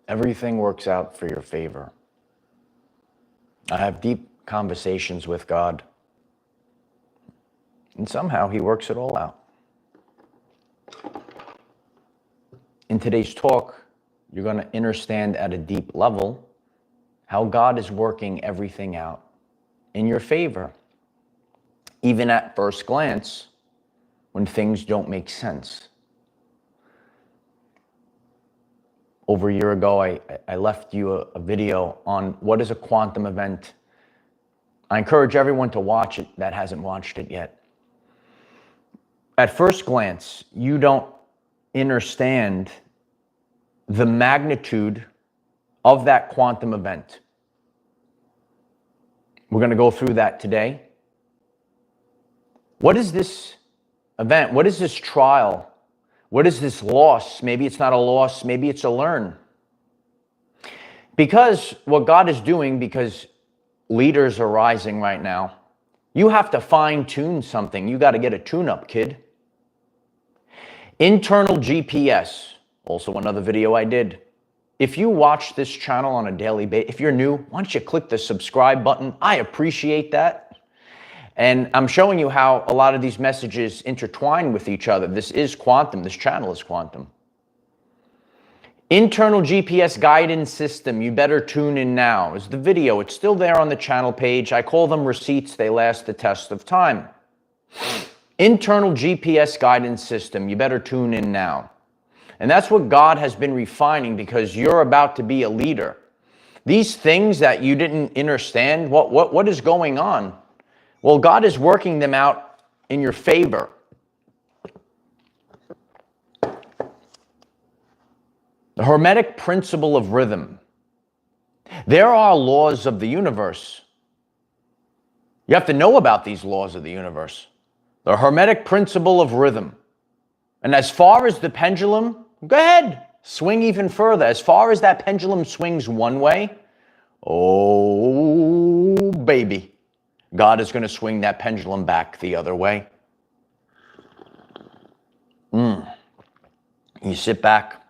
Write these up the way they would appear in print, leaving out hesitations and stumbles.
everything works out for your favor. I have deep conversations with God, and somehow he works it all out. In today's talk, you're going to understand at a deep level how God is working everything out in your favor, even at first glance when things don't make sense. Over a year ago, I left you a video on what is a quantum event. I encourage everyone to watch it that hasn't watched it yet. At first glance, you don't understand the magnitude of that quantum event. We're going to go through that today. What is this event? What is this trial? What is this loss? Maybe it's not a loss, maybe it's a learn. Because what God is doing, because leaders are rising right now, you have to fine-tune something. You got to get a tune-up, kid. Internal GPS, also another video I did. If you watch this channel on a daily basis, if you're new, why don't you click the subscribe button? I appreciate that. And I'm showing you how a lot of these messages intertwine with each other. This is quantum. This channel is quantum. Internal GPS guidance system. You better tune in now. Is the video. It's still there on the channel page. I call them receipts. They last the test of time. Internal GPS guidance system. You better tune in now. And that's what God has been refining, because you're about to be a leader. These things that you didn't understand, what is going on? Well, God is working them out in your favor. The Hermetic principle of rhythm. There are laws of the universe. You have to know about these laws of the universe. The Hermetic principle of rhythm. And as far as the pendulum, go ahead, swing even further. As far as that pendulum swings one way, oh, baby. God is going to swing that pendulum back the other way. You sit back,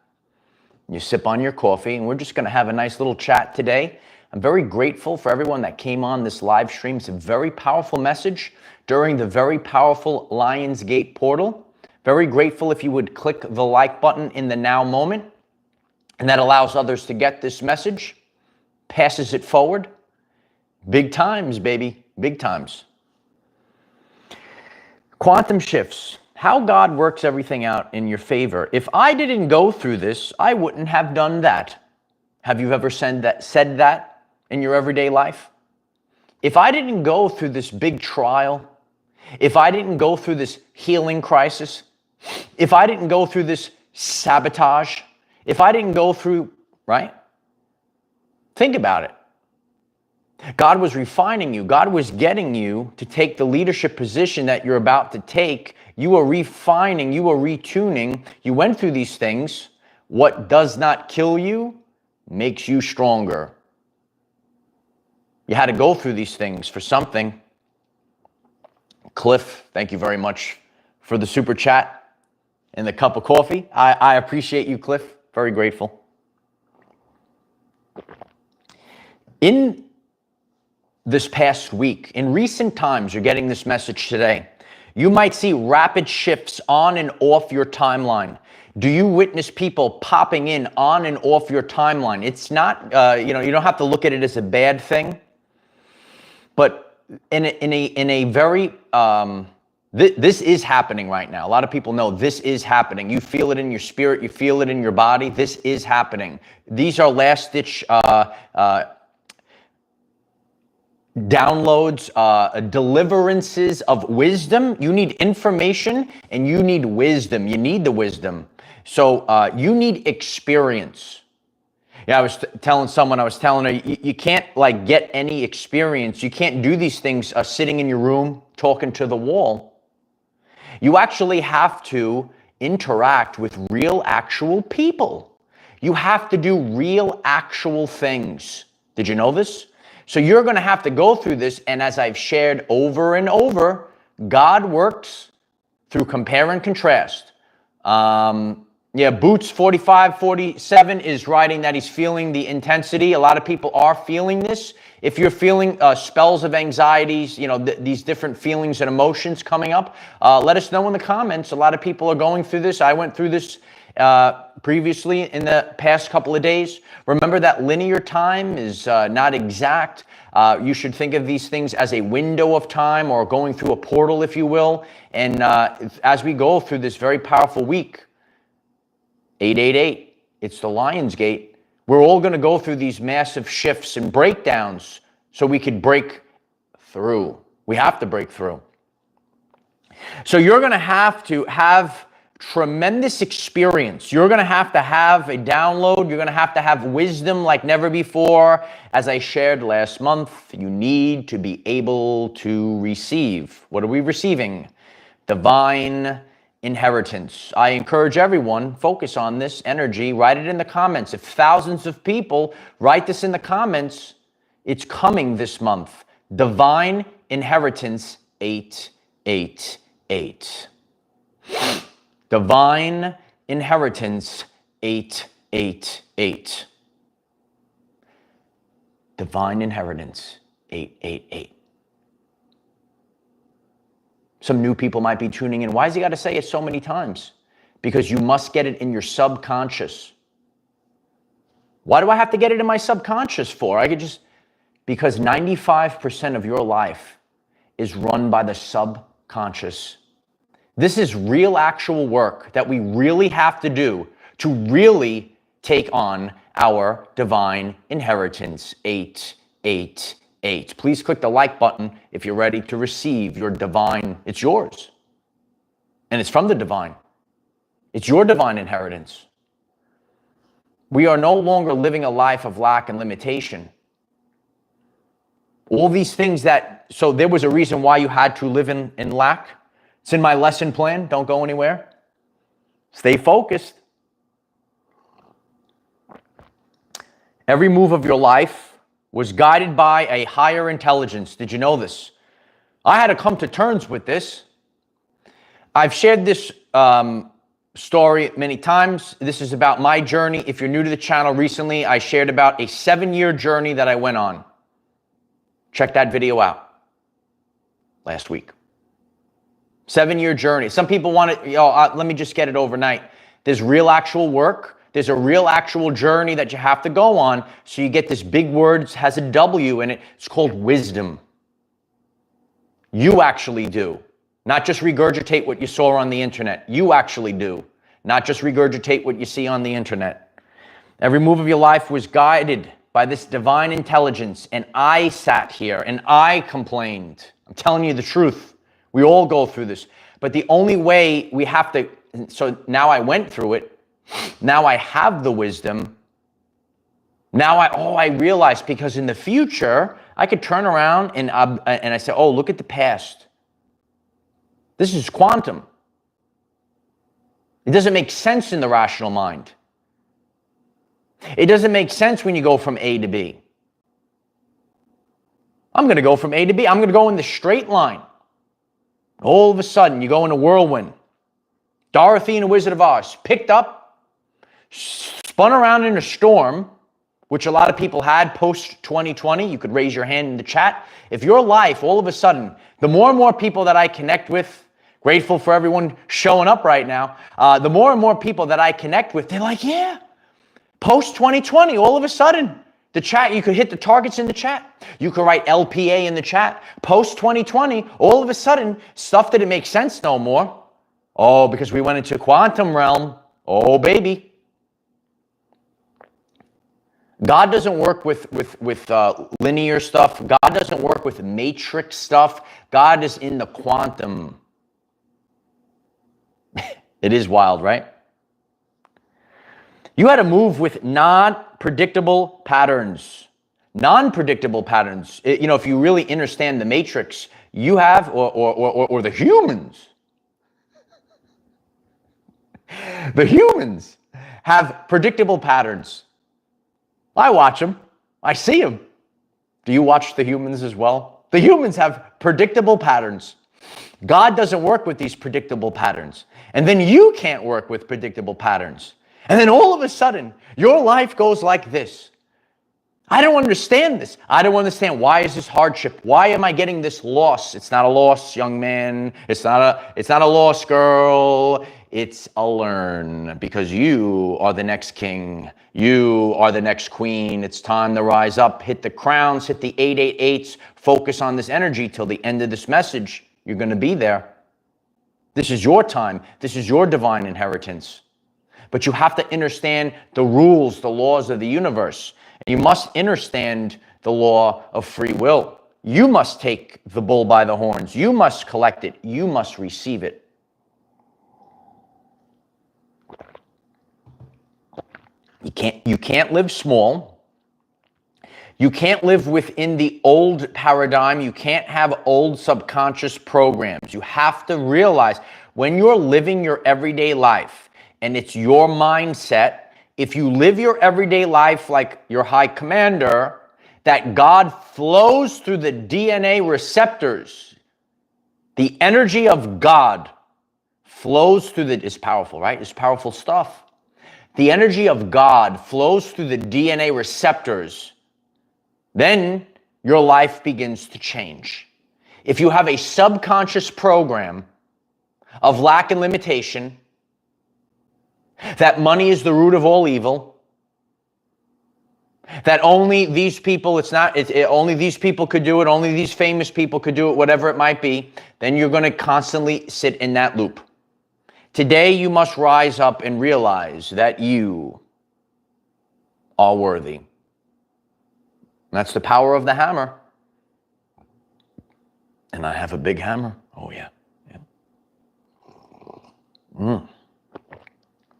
you sip on your coffee, and we're just going to have a nice little chat today. I'm very grateful for everyone that came on this live stream. It's a very powerful message during the very powerful Lionsgate portal. Very grateful if you would click the like button in the now moment, and that allows others to get this message, passes it forward. Big times, baby. Big times. Quantum shifts. How God works everything out in your favor. If I didn't go through this, I wouldn't have done that. Have you ever said that in your everyday life? If I didn't go through this big trial, if I didn't go through this healing crisis, if I didn't go through this sabotage, if I didn't go through, right? Think about it. God was refining you. God was getting you to take the leadership position that you're about to take. You were refining, you were retuning. You went through these things. What does not kill you makes you stronger. You had to go through these things for something. Cliff, thank you very much for the super chat and the cup of coffee. I appreciate you, Cliff. Very grateful. In this past week, in recent times, you're getting this message today, you might see rapid shifts on and off your timeline. Do you witness people popping in on and off your timeline? It's not, you don't have to look at it as a bad thing, but in a very, this is happening right now. A lot of people know this is happening. You feel it in your spirit. You feel it in your body. This is happening. These are last-ditch downloads, deliverances of wisdom. You need information and you need wisdom. You need the wisdom. So you need experience. Yeah, I was telling someone, her, you can't like get any experience. You can't do these things sitting in your room talking to the wall. You actually have to interact with real, actual people. You have to do real, actual things. Did you know this? So you're going to have to go through this, and as I've shared over and over, God works through compare and contrast. Yeah, Boots 4547 is writing that he's feeling the intensity. A lot of people are feeling this. If you're feeling spells of anxieties, these different feelings and emotions coming up, let us know in the comments. A lot of people are going through this. I went through this previously in the past couple of days. Remember that linear time is not exact. You should think of these things as a window of time or going through a portal, if you will. And as we go through this very powerful week, 888, it's the Lion's Gate. We're all going to go through these massive shifts and breakdowns so we could break through. We have to break through. So you're going to have tremendous experience. You're going to have a download. You're going to have wisdom like never before. As I shared last month, you need to be able to receive. What are we receiving? Divine inheritance. I encourage everyone, focus on this energy, write it in the comments. If thousands of people write this in the comments, it's coming this month. Divine inheritance 888. Divine inheritance 888. Divine inheritance 888. Some new people might be tuning in. Why has he got to say it so many times? Because you must get it in your subconscious. Why do I have to get it in my subconscious for? Because 95% of your life is run by the subconscious. This is real actual work that we really have to do to really take on our divine inheritance 888. Please click the like button if you're ready to receive your divine. It's yours. And it's from the divine. It's your divine inheritance. We are no longer living a life of lack and limitation. All these things so there was a reason why you had to live in lack. It's in my lesson plan. Don't go anywhere. Stay focused. Every move of your life was guided by a higher intelligence. Did you know this? I had to come to terms with this. I've shared this story many times. This is about my journey. If you're new to the channel recently, I shared about a 7-year journey that I went on. Check that video out last week. 7-year journey. Some people want it, let me just get it overnight. There's real actual work. There's a real actual journey that you have to go on. So you get this big word, has a W in it. It's called wisdom. You actually do. Not just regurgitate what you saw on the internet. You actually do. Not just regurgitate what you see on the internet. Every move of your life was guided by this divine intelligence. And I sat here and I complained. I'm telling you the truth. We all go through this. But the only way we have to, so now I went through it. Now I have the wisdom. Now I realize, because in the future, I could turn around and I say, oh, look at the past. This is quantum. It doesn't make sense in the rational mind. It doesn't make sense when you go from A to B. I'm going to go from A to B. I'm going to go in the straight line. All of a sudden, you go in a whirlwind. Dorothy and the Wizard of Oz picked up, spun around in a storm, which a lot of people had post-2020. You could raise your hand in the chat. If your life, all of a sudden, the more and more people that I connect with, grateful for everyone showing up right now, the more and more people that I connect with, they're like, yeah, post-2020, all of a sudden, the chat, you could hit the targets in the chat. You could write LPA in the chat. Post-2020, all of a sudden, stuff didn't make sense no more. Oh, because we went into quantum realm. Oh, baby. God doesn't work with linear stuff. God doesn't work with matrix stuff. God is in the quantum. It is wild, right? You had to move with non-predictable patterns. Non-predictable patterns. If you really understand the matrix, you have, or the humans. The humans have predictable patterns. I watch them. I see them. Do you watch the humans as well? The humans have predictable patterns. God doesn't work with these predictable patterns. And then you can't work with predictable patterns. And then all of a sudden, your life goes like this. I don't understand this. I don't understand. Why is this hardship? Why am I getting this loss? It's not a loss, young man. It's not a loss, girl. It's a learn, because you are the next king. You are the next queen. It's time to rise up, hit the crowns, hit the 888s, focus on this energy till the end of this message. You're going to be there. This is your time. This is your divine inheritance. But you have to understand the rules, the laws of the universe. You must understand the law of free will. You must take the bull by the horns. You must collect it. You must receive it. You can't live small. You can't live within the old paradigm. You can't have old subconscious programs. You have to realize when you're living your everyday life and it's your mindset, if you live your everyday life like your high commander, that God flows through the DNA receptors. The energy of God flows through it's powerful, right? It's powerful stuff. The energy of God flows through the DNA receptors. Then your life begins to change. If you have a subconscious program of lack and limitation, that money is the root of all evil, that only these people, only these people could do it, only these famous people could do it, whatever it might be, then you're going to constantly sit in that loop. Today, you must rise up and realize that you are worthy. And that's the power of the hammer. And I have a big hammer. Oh, yeah.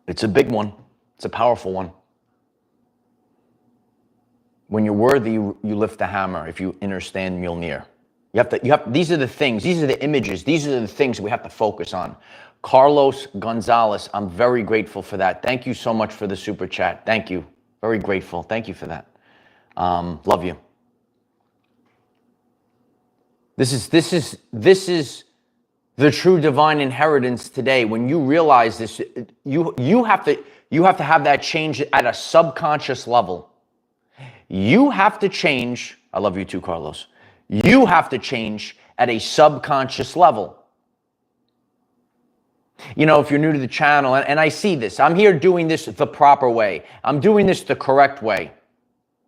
It's a big one. It's a powerful one. When you're worthy, you lift the hammer. If you understand Mjolnir, these are the things, these are the images, these are the things we have to focus on. Carlos Gonzalez, I'm very grateful for that. Thank you so much for the super chat. Thank you. Very grateful. Thank you for that. Love you. This is the true divine inheritance today. When you realize this, you have to have that change at a subconscious level. You have to change. I love you too, Carlos. You have to change at a subconscious level. You know, if you're new to the channel, and I see this, I'm here doing this the proper way. I'm doing this the correct way.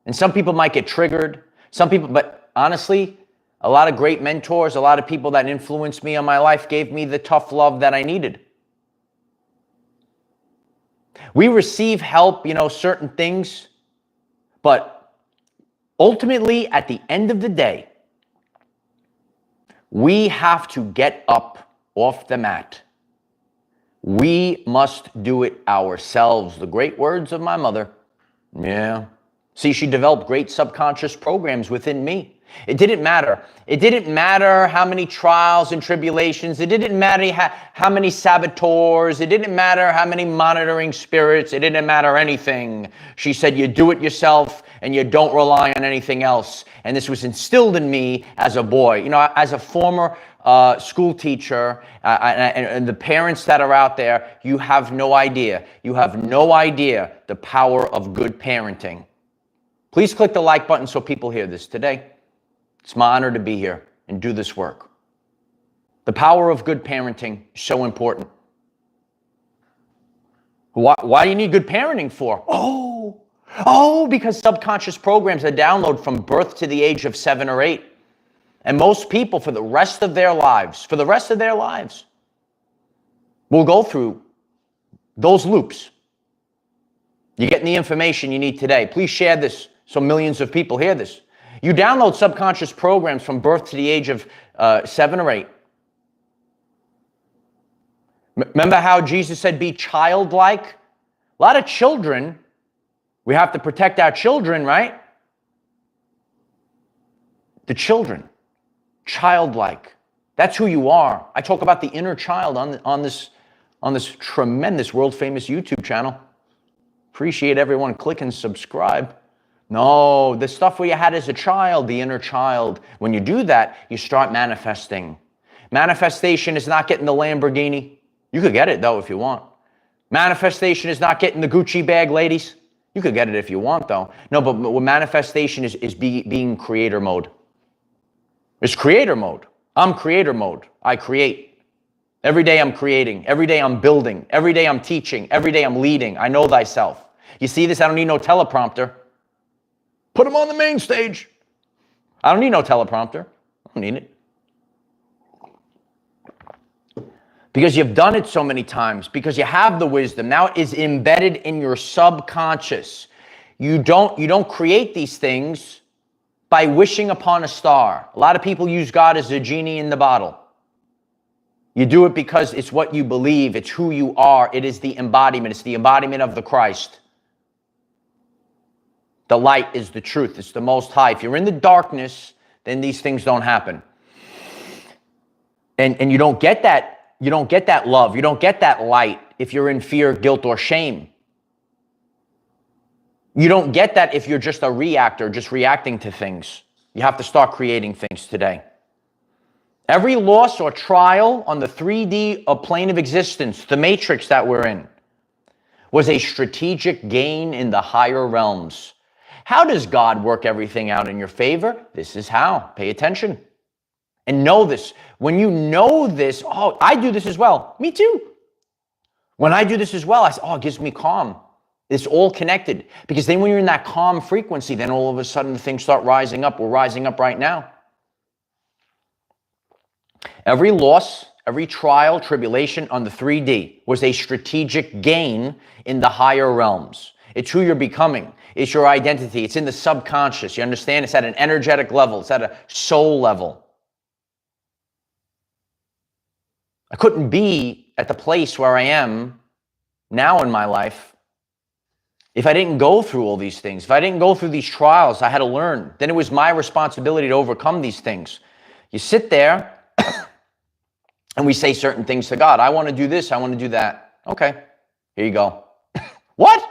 And some people might get triggered. But honestly, a lot of great mentors, a lot of people that influenced me on my life gave me the tough love that I needed. We receive help, certain things, but ultimately, at the end of the day, we have to get up off the mat. We must do it ourselves. The great words of my mother. Yeah. See, she developed great subconscious programs within me. It didn't matter. It didn't matter how many trials and tribulations. It didn't matter how many saboteurs. It didn't matter how many monitoring spirits. It didn't matter anything. She said, you do it yourself and you don't rely on anything else. And this was instilled in me as a boy. As a former school teacher, and the parents that are out there, you have no idea. You have no idea the power of good parenting. Please click the like button so people hear this today. It's my honor to be here and do this work. The power of good parenting is so important. Why do you need good parenting for? Because subconscious programs are downloaded from birth to the age of 7 or 8. And most people for the rest of their lives, will go through those loops. You're getting the information you need today. Please share this so millions of people hear this. You download subconscious programs from birth to the age of 7 or 8. Remember how Jesus said, be childlike? A lot of children, we have to protect our children, right? The children, childlike. That's who you are. I talk about the inner child on this tremendous world-famous YouTube channel. Appreciate everyone click and subscribe. No, the stuff where you had as a child, the inner child. When you do that, you start manifesting. Manifestation is not getting the Lamborghini. You could get it, though, if you want. Manifestation is not getting the Gucci bag, ladies. You could get it if you want, though. No, but what manifestation is being creator mode. It's creator mode. I'm creator mode. I create. Every day I'm creating. Every day I'm building. Every day I'm teaching. Every day I'm leading. I know thyself. You see this? I don't need no teleprompter. Put him on the main stage. I don't need no teleprompter. I don't need it. Because you've done it so many times, because you have the wisdom. Now it is embedded in your subconscious. You don't create these things by wishing upon a star. A lot of people use God as a genie in the bottle. You do it because it's what you believe. It's who you are. It is the embodiment. It's the embodiment of the Christ. The light is the truth. It's the Most High. If you're in the darkness, then these things don't happen. And you don't get that. You don't get that love. You don't get that light if you're in fear, guilt, or shame. You don't get that if you're just a reactor, just reacting to things. You have to start creating things today. Every loss or trial on the 3D plane of existence, the matrix that we're in, was a strategic gain in the higher realms. How does God work everything out in your favor? This is how. Pay attention. And know this. When you know this, oh, I do this as well. Me too. When I do this as well, I say, oh, it gives me calm. It's all connected. Because then when you're in that calm frequency, then all of a sudden things start rising up. We're rising up right now. Every loss, every trial, tribulation on the 3D was a strategic gain in the higher realms. It's who you're becoming. It's your identity. It's in the subconscious. You understand? It's at an energetic level. It's at a soul level. I couldn't be at the place where I am now in my life if I didn't go through all these things. If I didn't go through these trials, I had to learn. Then it was my responsibility to overcome these things. You sit there and we say certain things to God. I want to do this. I want to do that. Okay, here you go. What?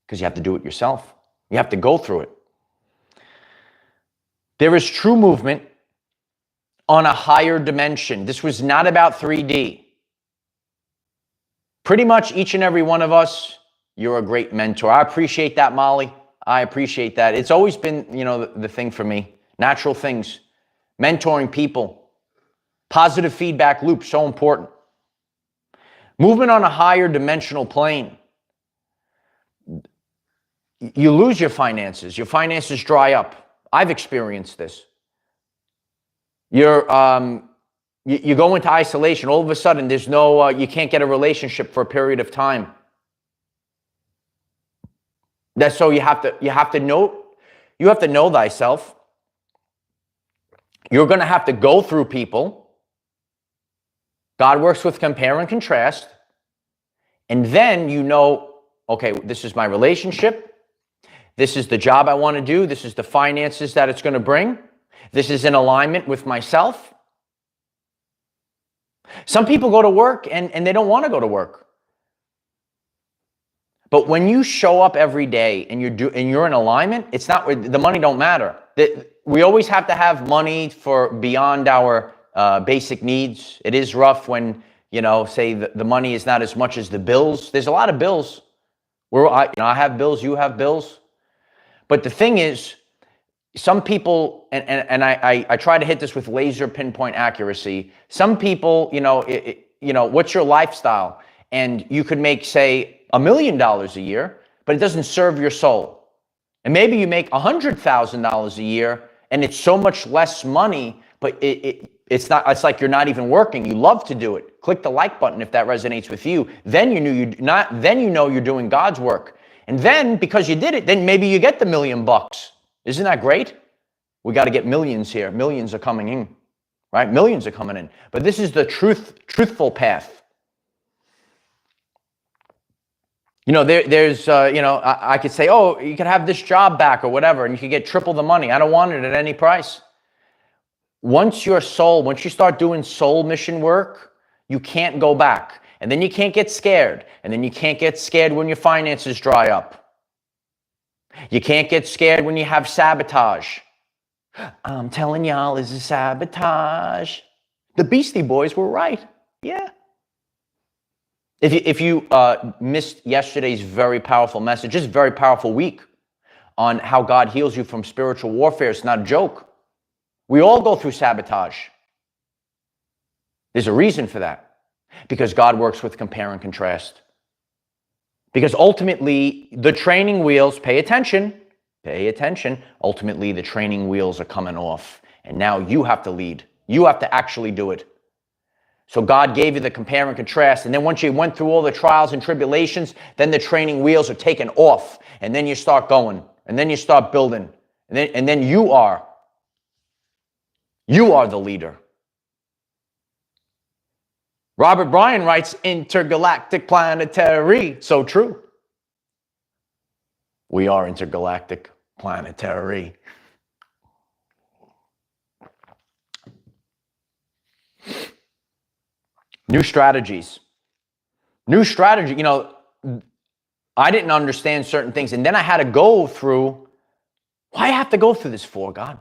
Because you have to do it yourself. You have to go through it. There is true movement on a higher dimension. This was not about 3D. Pretty much each and every one of us, you're a great mentor. I appreciate that, Molly. I appreciate that. It's always been, the thing for me. Natural things. Mentoring people. Positive feedback loop, so important. Movement on a higher dimensional plane. You lose your finances. Your finances dry up. I've experienced this. You go into isolation. All of a sudden, there's no, you can't get a relationship for a period of time. That's so you have to know thyself. You're going to have to go through people. God works with compare and contrast. And then okay, this is my relationship. This is the job I want to do. This is the finances that it's going to bring. This is in alignment with myself. Some people go to work and they don't want to go to work. But when you show up every day and you're in alignment, it's not, the money don't matter. We always have to have money for beyond our basic needs. It is rough when, say the money is not as much as the bills. There's a lot of bills. I have bills, you have bills. But the thing is, some people, and I try to hit this with laser pinpoint accuracy. Some people, what's your lifestyle? And you could make, say, $1 million a year, but it doesn't serve your soul. And maybe you make $100,000 a year, and it's so much less money, but it's not. It's like you're not even working. You love to do it. Click the like button if that resonates with you. Then you know you're doing God's work. And then because you did it, then maybe you get the $1 million. Isn't that great? We got to get millions here. Millions are coming in, right? Millions are coming in. But this is the truthful path. I could say, oh, you could have this job back or whatever, and you could get triple the money. I don't want it at any price. Once you start doing soul mission work, you can't go back. And then you can't get scared. And then you can't get scared when your finances dry up. You can't get scared when you have sabotage. I'm telling y'all, this is sabotage. The Beastie Boys were right. Yeah. If you missed yesterday's very powerful message, just very powerful week on how God heals you from spiritual warfare, it's not a joke. We all go through sabotage. There's a reason for that. Because God works with compare and contrast. Because ultimately, the training wheels, pay attention, ultimately the training wheels are coming off. And now you have to lead. You have to actually do it. So God gave you the compare and contrast. And then once you went through all the trials and tribulations, then the training wheels are taken off. And then you start going. And then you start building. And then you are the leader. Robert Bryan writes, intergalactic planetary. So true. We are intergalactic planetary. New strategies. New strategy. You know, I didn't understand certain things. And then I had to go through, why I have to go through this for, God?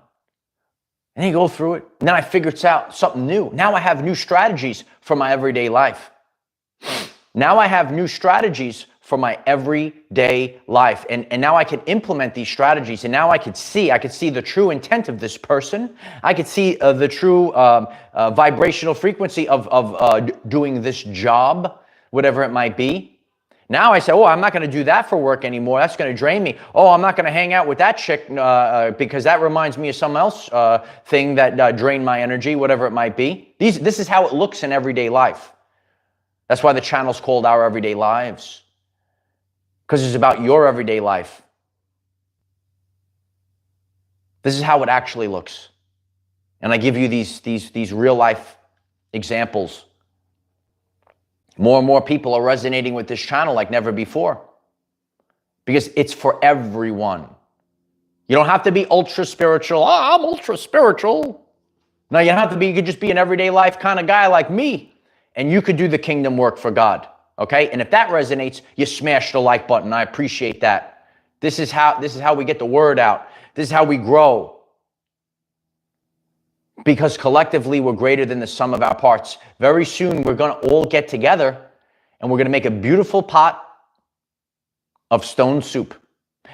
And then you go through it. And then I figured out something new. Now I have new strategies for my everyday life. Now I have new strategies for my everyday life. And now I can implement these strategies. And now I could see the true intent of this person. I could see the true vibrational frequency of doing this job, whatever it might be. Now I say, oh, I'm not going to do that for work anymore. That's going to drain me. Oh, I'm not going to hang out with that chick because that reminds me of some else thing that drained my energy, whatever it might be. This is how it looks in everyday life. That's why the channel's called Our Everyday Lives. Because it's about your everyday life. This is how it actually looks. And I give you these real life examples. More and more people are resonating with this channel like never before. Because it's for everyone. You don't have to be ultra spiritual. Oh, I'm ultra spiritual. No, you don't have to be. You could just be an everyday life kind of guy like me. And you could do the kingdom work for God. Okay? And if that resonates, you smash the like button. I appreciate that. This is how we get the word out. This is how we grow. Because collectively, we're greater than the sum of our parts. Very soon, we're going to all get together and we're going to make a beautiful pot of stone soup.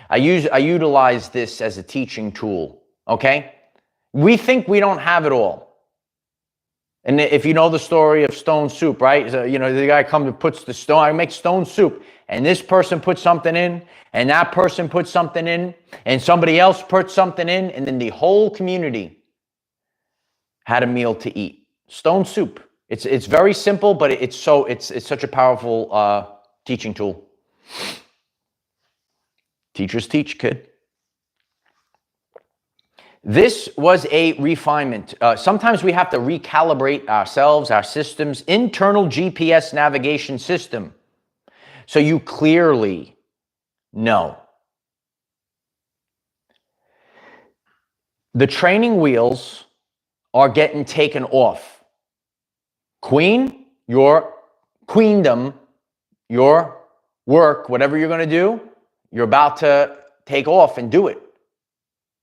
I utilize this as a teaching tool, okay? We think we don't have it all. And if you know the story of stone soup, right? So, you know, the guy comes and puts the stone, I make stone soup, and this person puts something in, and that person puts something in, and somebody else puts something in, and then the whole community had a meal to eat. Stone soup. It's very simple, but it's such a powerful teaching tool. Teachers teach, kid. This was a refinement. Sometimes we have to recalibrate ourselves, our systems, internal GPS navigation system, so you clearly know. The training wheels are getting taken off. Queen, your queendom, your work, whatever you're going to do, you're about to take off and do it.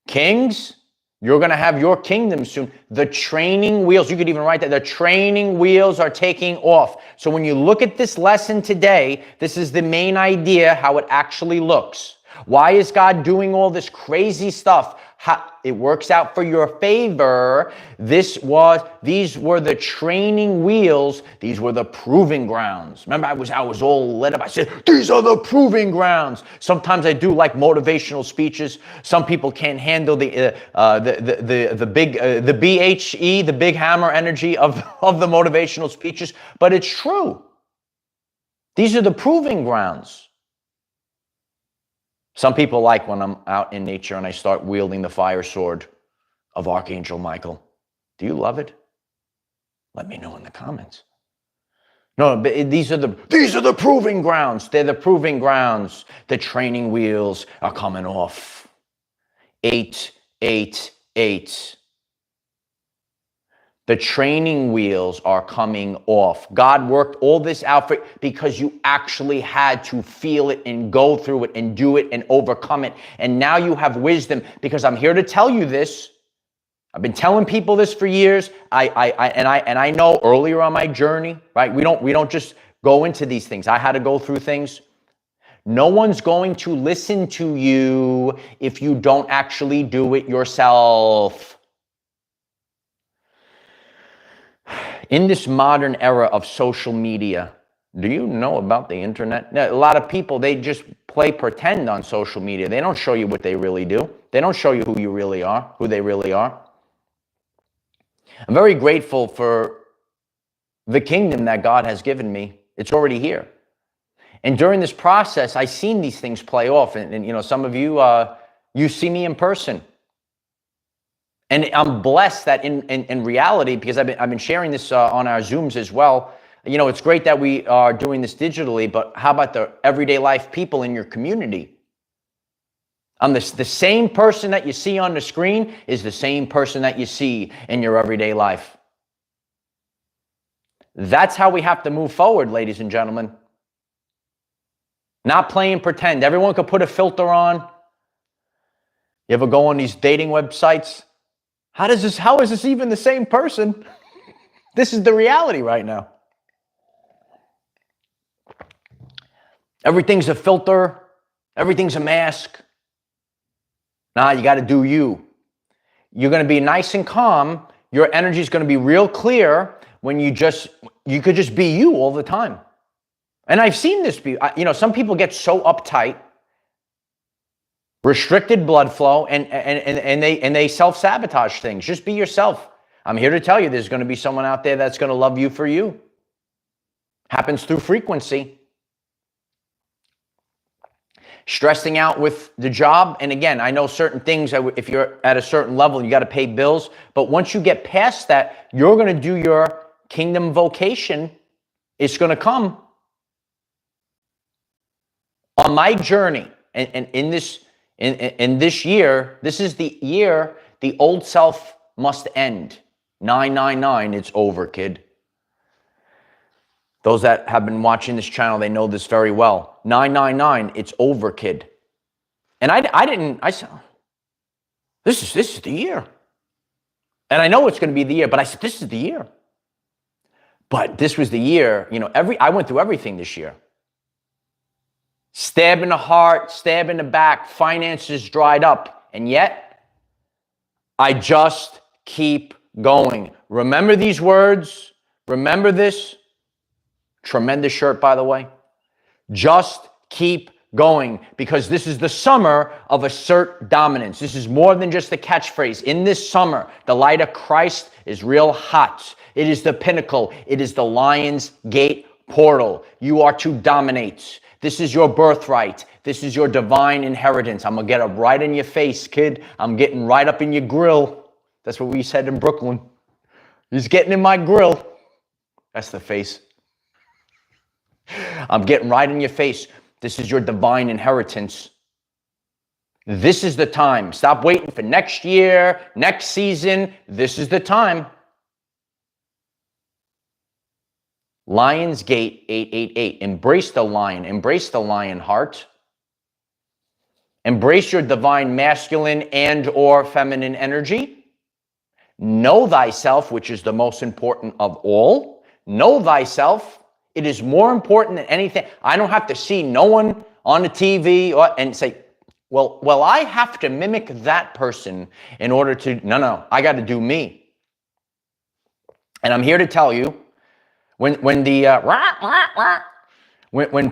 Kings, you're going to have your kingdom soon. The training wheels, you could even write that, the training wheels are taking off. So when you look at this lesson today, this is the main idea, how it actually looks. Why is God doing all this crazy stuff? It works out for your favor. These were the training wheels. These were the proving grounds. Remember, I was all lit up. I said, these are the proving grounds. Sometimes I do like motivational speeches. Some people can't handle the BHE, the big hammer energy of the motivational speeches, but it's true. These are the proving grounds. Some people like when I'm out in nature and I start wielding the fire sword of Archangel Michael. Do you love it? Let me know in the comments. No, but these are the proving grounds. They're the proving grounds. The training wheels are coming off. 888. The training wheels are coming off. God worked all this out for because you actually had to feel it and go through it and do it and overcome it. And now you have wisdom, because I'm here to tell you this. I've been telling people this for years. I know earlier on my journey, right? We don't just go into these things. I had to go through things. No one's going to listen to you if you don't actually do it yourself. In this modern era of social media, do you know about the internet? Now, a lot of people, they just play pretend on social media. They don't show you what they really do. They don't show you who you really are, who they really are. I'm very grateful for the kingdom that God has given me. It's already here. And during this process, I've seen these things play off. And you know, some of you, you see me in person. And I'm blessed that in reality, because I've been sharing this on our Zooms as well. You know, it's great that we are doing this digitally, but how about the everyday life people in your community? I'm the same person that you see on the screen is the same person that you see in your everyday life. That's how we have to move forward, ladies and gentlemen. Not playing pretend. Everyone could put a filter on. You ever go on these dating websites? How is this even the same person? This is the reality right now. Everything's a filter. Everything's a mask. Nah, you got to do you. You're going to be nice and calm. Your energy is going to be real clear when you could just be you all the time. And I've seen this be, you know, some people get so uptight, restricted blood flow, and they self-sabotage things. Just be yourself. I'm here to tell you there's going to be someone out there that's going to love you for you. Happens through frequency. Stressing out with the job. And again, I know certain things, if you're at a certain level, you got to pay bills. But once you get past that, you're going to do your kingdom vocation. It's going to come. On my journey, and in this year, this is the year the old self must end. 999, it's over, kid. Those that have been watching this channel, they know this very well. 999, it's over, kid. And I said, this is the year. And I know it's going to be the year, but I said, this is the year. But this was the year, you know, I went through everything this year. Stab in the heart, stab in the back, finances dried up. And yet, I just keep going. Remember these words. Remember this. Tremendous shirt, by the way. Just keep going, because this is the summer of assert dominance. This is more than just a catchphrase. In this summer, the light of Christ is real hot. It is the pinnacle. It is the Lion's Gate portal. You are to dominate. This is your birthright. This is your divine inheritance. I'm going to get up right in your face, kid. I'm getting right up in your grill. That's what we said in Brooklyn. He's getting in my grill. That's the face. I'm getting right in your face. This is your divine inheritance. This is the time. Stop waiting for next year, next season. This is the time. Lion's Gate 888. Embrace the lion. Embrace the lion heart. Embrace your divine masculine and or feminine energy. Know thyself, which is the most important of all. Know thyself. It is more important than anything. I don't have to see no one on the TV and say, well, I have to mimic that person in order to, no, I got to do me. And I'm here to tell you, when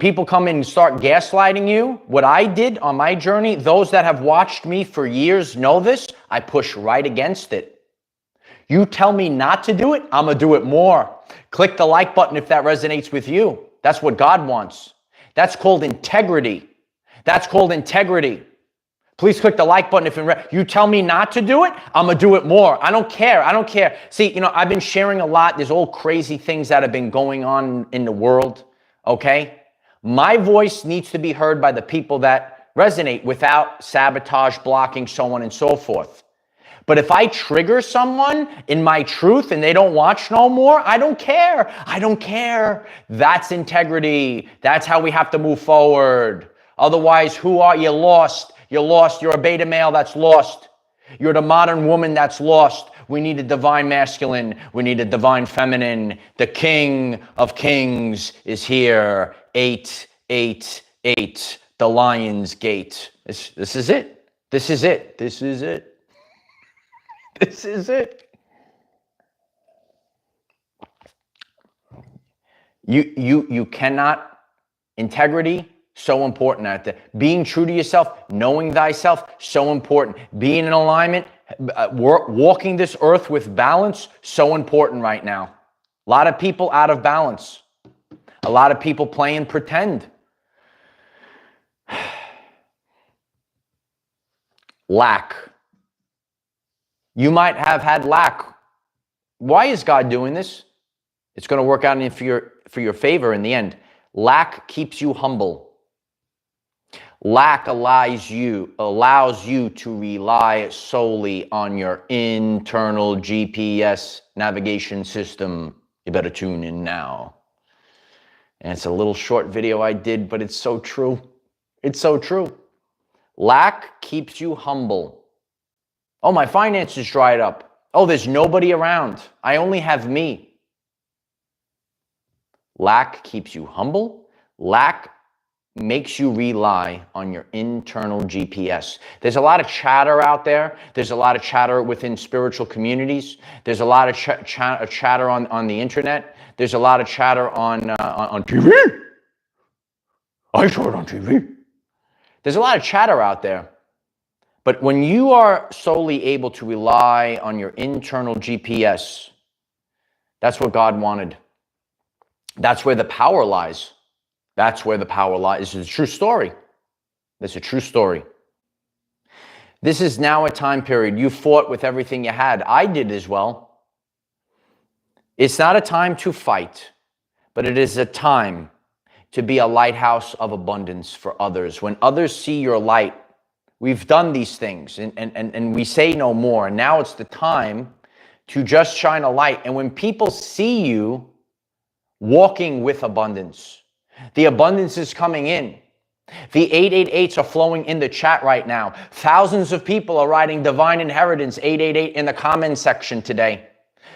people come in and start gaslighting you, what I did on my journey, those that have watched me for years know this, I push right against it. You tell me not to do it, I'm going to do it more. Click the like button if that resonates with you. That's what God wants. That's called integrity. That's called integrity. Please click the like button if you tell me not to do it, I'm going to do it more. I don't care. I don't care. See, you know, I've been sharing a lot. There's all crazy things that have been going on in the world, okay? My voice needs to be heard by the people that resonate without sabotage, blocking, so on and so forth. But if I trigger someone in my truth and they don't watch no more, I don't care. I don't care. That's integrity. That's how we have to move forward. Otherwise, who are you? Lost. You're lost. You're a beta male that's lost. You're the modern woman that's lost. We need a divine masculine. We need a divine feminine. The King of Kings is here. 888, the Lion's Gate. This is it. This is it. This is it. This is it. You cannot. Integrity, so important out there. Being true to yourself, knowing thyself, so important. Being in alignment, walking this earth with balance, so important right now. A lot of people out of balance. A lot of people playing pretend. Lack. You might have had lack. Why is God doing this? It's going to work out for your favor in the end. Lack keeps you humble. Lack allows you to rely solely on your internal GPS navigation system. You better tune in now. And it's a little short video I did, but it's so true. It's so true. Lack keeps you humble. Oh, my finances dried up. Oh, there's nobody around. I only have me. Lack keeps you humble. Lack makes you rely on your internal GPS. There's a lot of chatter out there. There's a lot of chatter within spiritual communities. There's a lot of chatter on the internet. There's a lot of chatter on TV. I saw it on TV. There's a lot of chatter out there. But when you are solely able to rely on your internal GPS, that's what God wanted. That's where the power lies. That's where the power lies. This is a true story. This is a true story. This is now a time period. You fought with everything you had. I did as well. It's not a time to fight, but it is a time to be a lighthouse of abundance for others. When others see your light, we've done these things and we say no more. And now it's the time to just shine a light. And when people see you walking with abundance, the abundance is coming in. The 888s are flowing in the chat right now. Thousands of people are writing divine inheritance 888 in the comment section today.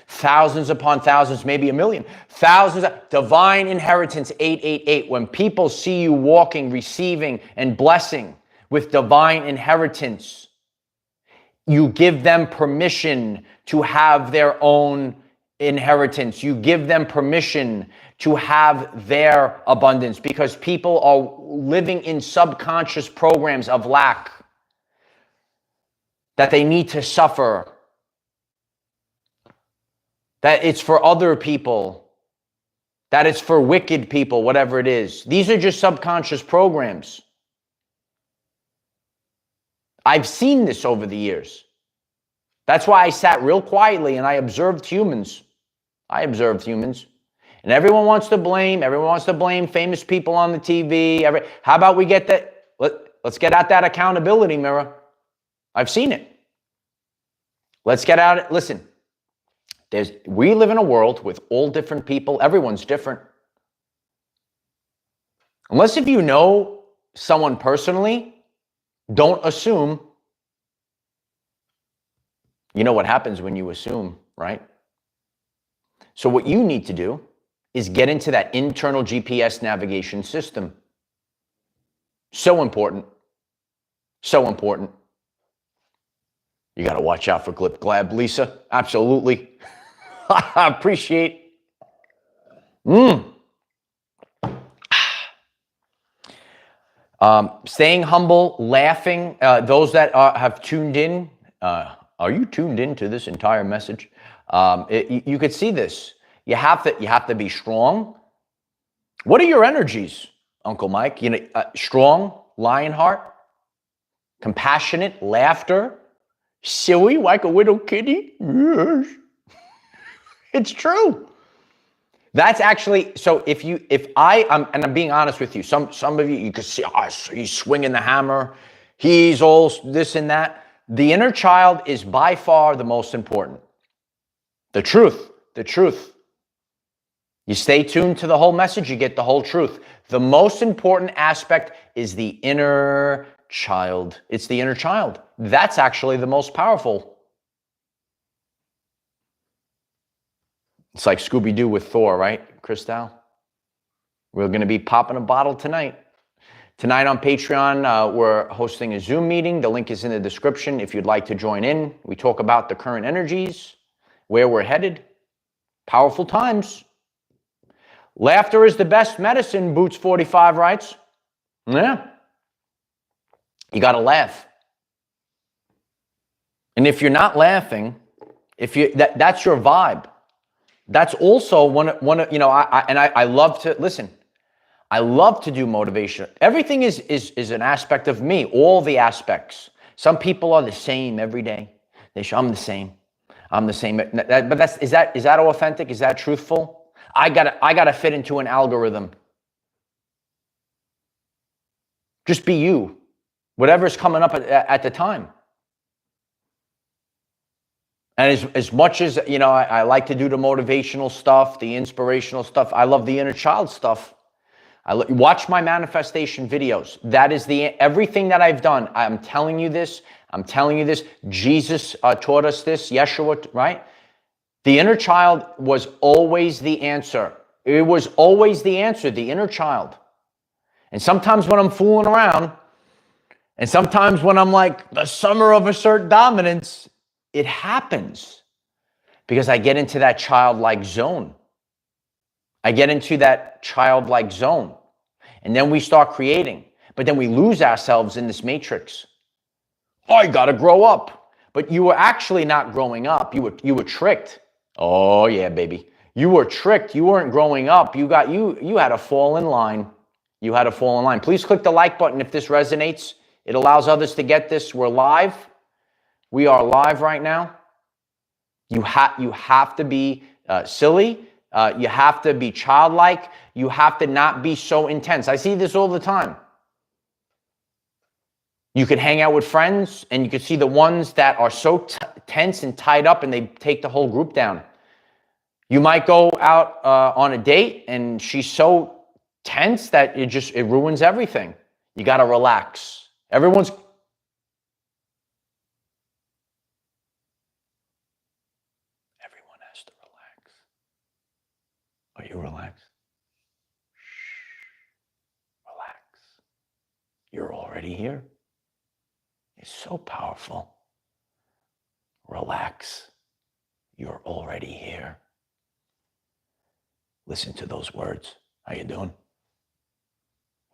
Thousands upon thousands, maybe a million. Thousands of divine inheritance 888. When people see you walking, receiving, and blessing with divine inheritance, you give them permission to have their own inheritance. You give them permission to have their abundance because people are living in subconscious programs of lack that they need to suffer, that it's for other people, that it's for wicked people, whatever it is. These are just subconscious programs. I've seen this over the years. That's why I sat real quietly and I observed humans. And everyone wants to blame famous people on the TV. How about we get that? Let's get out that accountability mirror. I've seen it. Let's get out it. Listen, we live in a world with all different people. Everyone's different. Unless if you know someone personally, don't assume. You know what happens when you assume, right? So what you need to do is get into that internal GPS navigation system. So important. So important. You got to watch out for Glip Glab, Lisa. Absolutely. I appreciate. Staying humble, laughing. Those that have tuned in, are you tuned in to this entire message? You could see this. You have to be strong. What are your energies, Uncle Mike? Strong, lion heart, compassionate, laughter, silly like a little kitty. Yes. It's true. That's actually, so I'm being honest with you, some of you can see, he's swinging the hammer, he's all this and that. The inner child is by far the most important. The truth. You stay tuned to the whole message, you get the whole truth. The most important aspect is the inner child. It's the inner child. That's actually the most powerful. It's like Scooby-Doo with Thor, right, Christelle? We're going to be popping a bottle tonight. Tonight on Patreon, we're hosting a Zoom meeting. The link is in the description if you'd like to join in. We talk about the current energies, where we're headed. Powerful times. Laughter is the best medicine, Boots 45 writes. Yeah. You got to laugh. And if you're not laughing, that's your vibe. That's also one of I love to listen. I love to do motivation. Everything is an aspect of me, all the aspects. Some people are the same every day. I'm the same. I'm the same. But is that authentic? Is that truthful? I gotta fit into an algorithm. Just be you. Whatever's coming up at the time. And as much as, I like to do the motivational stuff, the inspirational stuff, I love the inner child stuff. Watch my manifestation videos. That is everything that I've done. I'm telling you this. Jesus taught us this. Yeshua, right? The inner child was always the answer. It was always the answer, the inner child. And sometimes when I'm fooling around, and sometimes when I'm like the summer of assert dominance, it happens because I get into that childlike zone. And then we start creating, but then we lose ourselves in this matrix. I gotta grow up. But you were actually not growing up. You were tricked. Oh yeah, baby. You were tricked. You weren't growing up. You had to fall in line. You had to fall in line. Please click the like button if this resonates. It allows others to get this. We're live. We are live right now. You have to be silly. You have to be childlike. You have to not be so intense. I see this all the time. You could hang out with friends and you could see the ones that are so tense and tied up and they take the whole group down. You might go out on a date and she's so tense that it ruins everything. You got to relax. Everyone has to relax. Are you relaxed? Relax. You're already here. It's so powerful. Relax. You're already here. Listen to those words. How you doing?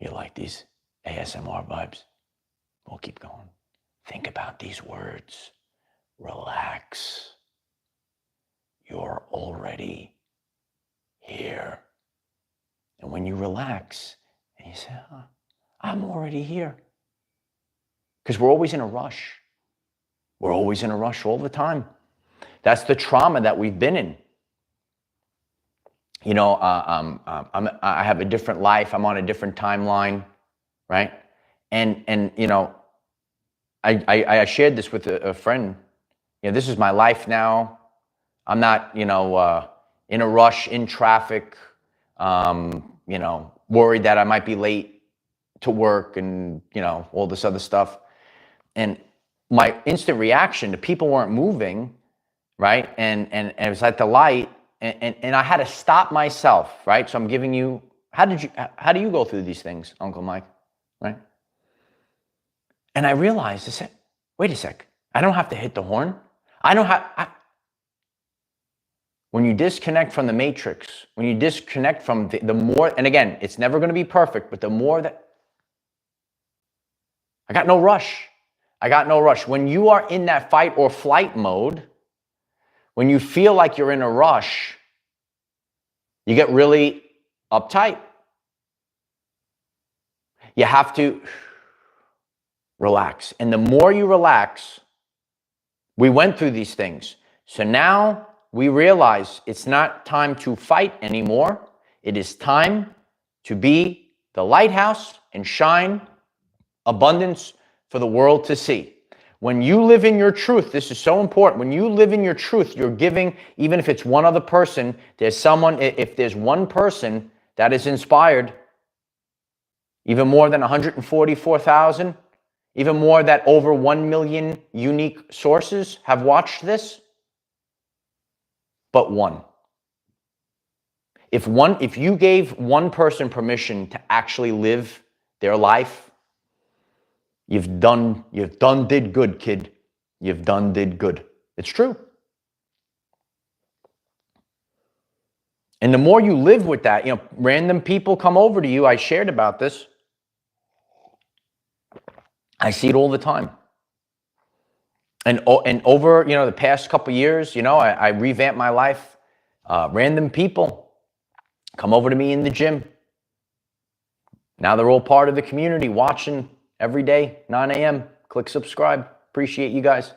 You like these ASMR vibes? We'll keep going. Think about these words. Relax. You're already here. And when you relax and you say, I'm already here. Because we're always in a rush. We're always in a rush all the time. That's the trauma that we've been in. I have a different life. I'm on a different timeline, right? And I shared this with a friend. This is my life now. I'm not, in a rush, in traffic, worried that I might be late to work and, all this other stuff. And my instant reaction, the people weren't moving, right? And it was at the light and I had to stop myself, right? So I'm giving you, how do you go through these things, Uncle Mike, right? And I realized, I said, wait a sec, I don't have to hit the horn. When you disconnect from the matrix, when you disconnect from the more, and again, it's never going to be perfect, but the more that, I got no rush. When you are in that fight or flight mode, when you feel like you're in a rush, you get really uptight. You have to relax. And the more you relax, we went through these things. So now we realize it's not time to fight anymore. It is time to be the lighthouse and shine abundance for the world to see. When you live in your truth, this is so important. When you live in your truth, you're giving, even if it's one other person, if there's one person that is inspired, even more than 144,000, Even more that over 1 million unique sources have watched this. But one. If you gave one person permission to actually live their life, you've done did good, kid. You've done did good. It's true. And the more you live with that, random people come over to you. I shared about this. I see it all the time. And over, the past couple years, I revamped my life. Random people come over to me in the gym. Now they're all part of the community, watching every day, 9 a.m. Click subscribe. Appreciate you guys.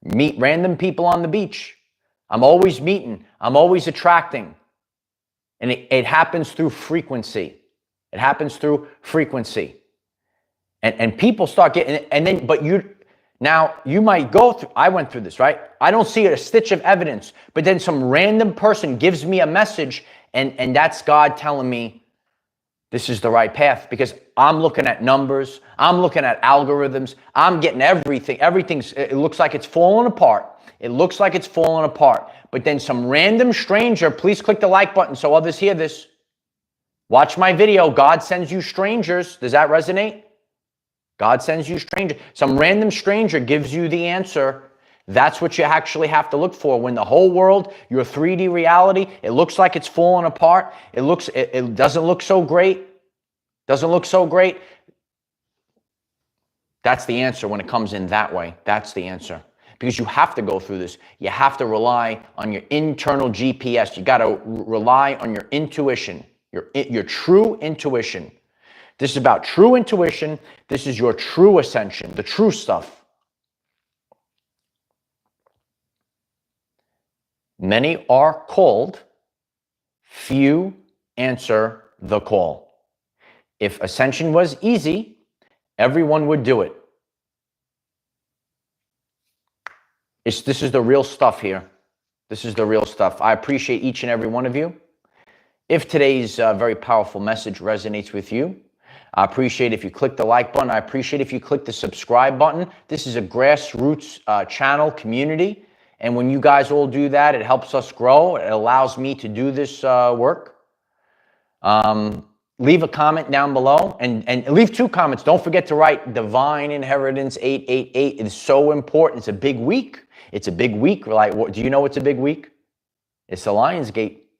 Meet random people on the beach. I'm always meeting. I'm always attracting. And it happens through frequency. It happens through frequency. And people start getting, and then, but now you might go through, I went through this, right? I don't see a stitch of evidence, but then some random person gives me a message, and that's God telling me this is the right path, because I'm looking at numbers, I'm looking at algorithms, I'm getting everything. It looks like it's falling apart. It looks like it's falling apart. But then some random stranger, please click the like button so others hear this. Watch my video. God sends you strangers. Does that resonate? God sends you strangers. Some random stranger gives you the answer. That's what you actually have to look for. When the whole world, your 3D reality, it looks like it's falling apart. It doesn't look so great. Doesn't look so great. That's the answer when it comes in that way. That's the answer. Because you have to go through this. You have to rely on your internal GPS. You got to rely on your intuition, your true intuition. This is about true intuition. This is your true ascension, the true stuff. Many are called, few answer the call. If ascension was easy, everyone would do it. This is the real stuff here. This is the real stuff. I appreciate each and every one of you. If today's very powerful message resonates with you, I appreciate if you click the like button. I appreciate if you click the subscribe button. This is a grassroots channel community. And when you guys all do that, it helps us grow. It allows me to do this work. Leave a comment down below and leave 2 comments. Don't forget to write Divine Inheritance 888. It's so important. It's a big week. It's a big week. Do you know it's a big week? It's the Lion's Gate.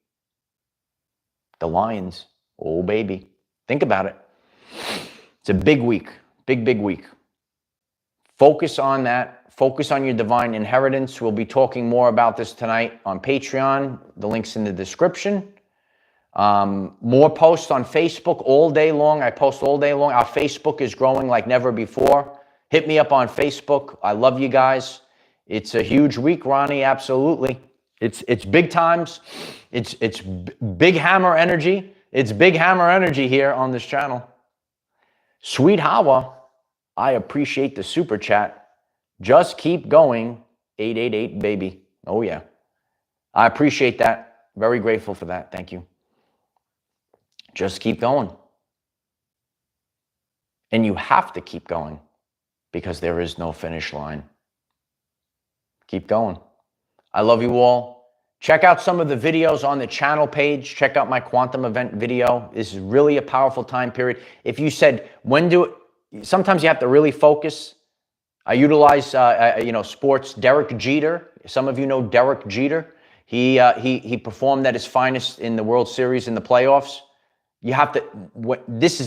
The Lions. Oh, baby. Think about it. It's a big week. Big, big week. Focus on that. Focus on your divine inheritance. We'll be talking more about this tonight on Patreon. The link's in the description. More posts on Facebook all day long. I post all day long. Our Facebook is growing like never before. Hit me up on Facebook. I love you guys. It's a huge week, Ronnie. Absolutely. It's big times. It's big hammer energy. It's big hammer energy here on this channel. Sweet Hawa, I appreciate the super chat. Just keep going. 888 baby. Oh yeah. I appreciate that. Very grateful for that. Thank you. Just keep going. And you have to keep going because there is no finish line. Keep going. I love you all. Check out some of the videos on the channel page. Check out my quantum event video. This is really a powerful time period. If you said, sometimes you have to really focus. I utilize, sports. Derek Jeter. Some of you know Derek Jeter. He performed at his finest in the World Series in the playoffs. You have to,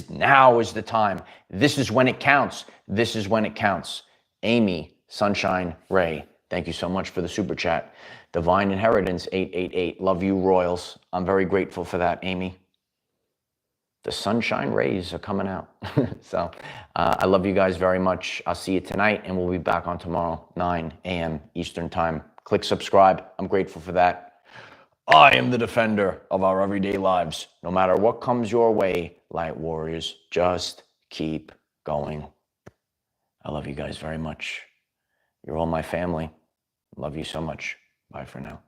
now is the time. This is when it counts. This is when it counts. Amy, Sunshine Ray, thank you so much for the super chat. Divine Inheritance 888. Love you, Royals. I'm very grateful for that, Amy. The sunshine rays are coming out. So I love you guys very much. I'll see you tonight, and we'll be back on tomorrow, 9 a.m. Eastern Time. Click subscribe. I'm grateful for that. I am the defender of our everyday lives. No matter what comes your way, light warriors, just keep going. I love you guys very much. You're all my family. Love you so much. Bye for now.